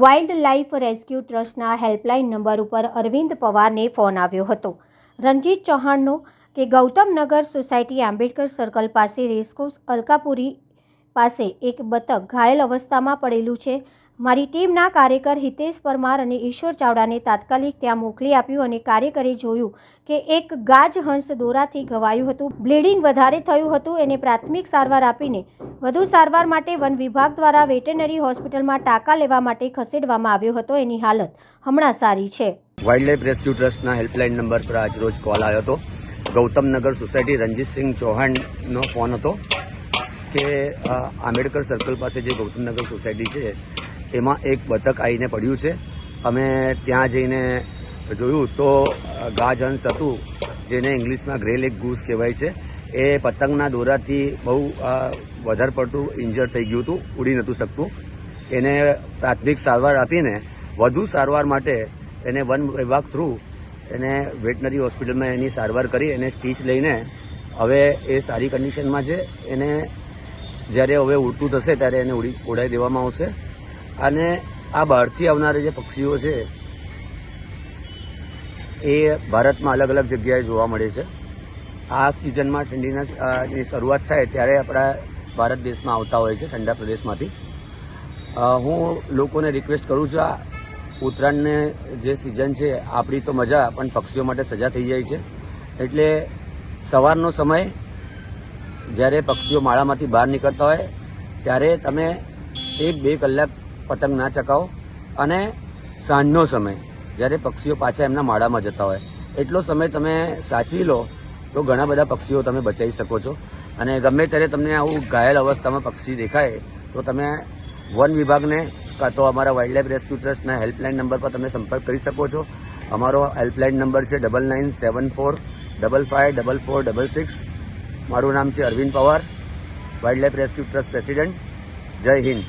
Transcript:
Wild life rescue ટ્રસ્ટના helpline number ઉપર Arvind પવારને phone આવ્યો હતો. રણજીત ચૌહાણનો કે ગૌતમનગર સોસાયટી આંબેડકર સર્કલ પાસે રેસકોર્સ અલકાપુરી પાસે એક બતક ઘાયલ અવસ્થામાં પડેલું છે. મારી ટીમના કાર્યકર હિતેશ પરમાર અને ઈશ્વર ચાવડાને તાત્કાલિક ત્યાં મોકલી આપ્યું અને કાર્યકરે જોયું કે એક ગાજહંસ દોરાથી ઘવાયું હતું. બ્લીડિંગ વધારે થયું હતું. એને પ્રાથમિક સારવાર આપીને વધુ સારવાર માટે વન વિભાગ દ્વારા વેટરનરી હોસ્પિટલમાં ટાંકા લેવા માટે ખસેડવામાં આવ્યો હતો. એની હાલત હમણાં સારી છે. વાઇલ્ડ લાઇફ રેસ્ક્યુ ટ્રસ્ટના હેલ્પલાઇન નંબર પર આજરોજ કોલ આવ્યો હતો. ગૌતમનગર સોસાયટી રણજીતસિંહ ચૌહાણનો ફોન હતો કે આંબેડકર સર્કલ પાસે જે ગૌતમનગર સોસાયટી છે એમાં એક બતક આવીને પડ્યું છે. અમે ત્યાં જઈને જોયું તો ગાજહંસ હતું, જેને ઇંગ્લિશમાં ગ્રે લેગ ગૂસ કહેવાય છે. એ પતંગના દોરાથી બહુ વધારે પડતું ઇન્જર થઈ ગયું હતું, ઉડી નહોતું શકતું. એને પ્રાથમિક સારવાર આપીને વધુ સારવાર માટે એને વન વિભાગ થ્રુ એને વેટનરી હોસ્પિટલમાં એની સારવાર કરી એને સ્ટીચ લઈને હવે એ સારી કન્ડિશનમાં છે. એને જ્યારે હવે ઉડતું થશે ત્યારે એને ઉડાવી દેવામાં આવશે. અને આ બહારથી આવનારા જે પક્ષીઓ છે એ ભારતમાં અલગ અલગ જગ્યાએ જોવા મળે છે. આ સિઝનમાં ઠંડીની શરૂઆત થાય ત્યારે આપણા ભારત દેશમાં આવતા હોય છે, ઠંડા પ્રદેશમાંથી. હું લોકોને રિક્વેસ્ટ કરું છું, આ ઉત્તરાયણને જે સિઝન છે આપણી તો મજા પણ પક્ષીઓ માટે સજા થઈ જાય છે. એટલે સવારનો સમય જ્યારે પક્ષીઓ માળામાંથી બહાર નીકળતા હોય ત્યારે તમે 1-2 કલાક પતંગ ના ચકાવો, અને સાંજનો સમય જ્યારે પક્ષીઓ પાછા એમના માળામાં જતા હોય એટલો સમય તમે સાચવી લો તો ઘણા બધા પક્ષીઓ તમે બચાવી શકો છો. અને ગમે ત્યારે તમને આવું ઘાયલ અવસ્થામાં પક્ષી દેખાય તો તમે વન વિભાગને કાં તો અમારા વાઇલ્ડ લાઇફ રેસ્ક્યુ ટ્રસ્ટના હેલ્પલાઇન નંબર પર તમે સંપર્ક કરી શકો છો. અમારો હેલ્પલાઇન નંબર છે 9974554466. મારું નામ છે Arvind Pawar, wildlife rescue trust president. જય હિન્દ.